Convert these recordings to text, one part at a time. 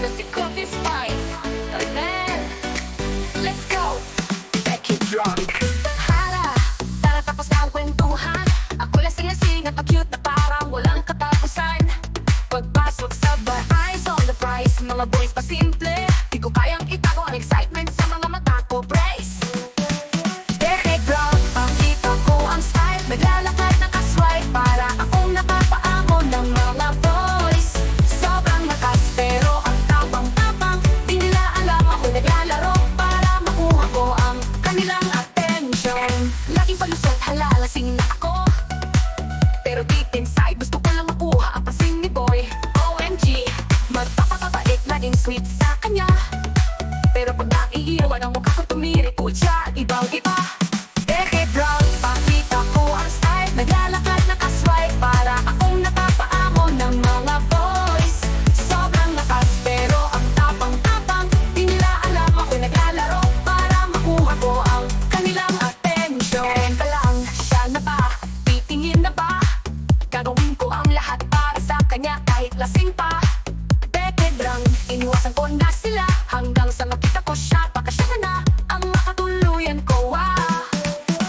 na si Coffee Spice. Tara, let's go! Becky Drunk. Hala, tara tapos na ang kwentuhan. Ako lang singasing at cute na parang walang katapusan. Pagpasok sa bahay, on the price. Mga boys pa simple, di ko kayang itago ang excitement sa mga mata ko, brace. Becky Drunk, pakita ko ang style. Naglalakad na kaswipe para akong napapaamon ng mga boys. Sobrang lakas pero ang tapang-tapang. Di nila alam ako'y naglalaro para makuha ko ang kanilang attention. Laging palusot, halalasing na ako, pero deep inside gusto ko lang makuha ang pansin ni boy. OMG, magpapakabait, laging sweet sa kanya. Pero pag naiiwan ang mukha ko tumirikot siya, ibang iba. Becky Drunk, pakita ko ang style. Naglalakad na kaswipe para akong napapaamon ng mga boys. Sobrang lakas pero ang tapang-tapang. Di nila alam ako'y naglalaro para makuha ko ang kanilang attention. Teka lang, siya na ba? Titingin na ba? Gagawin ko ang lahat para sa kanya kahit lasing pa. Becky Drunk, iniwasan ko na sila hanggang sa makita ko siya. Baka siya na ang makatuluyan ko,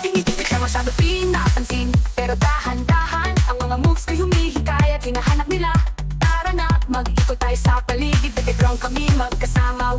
Hindi siya masyado pinapansin, pero dahan-dahan ang mga moves ko'y humihikayat. Hinahanap nila, tara na, mag-ikot tayo sa paligid. Becky Drunk kami magkasama,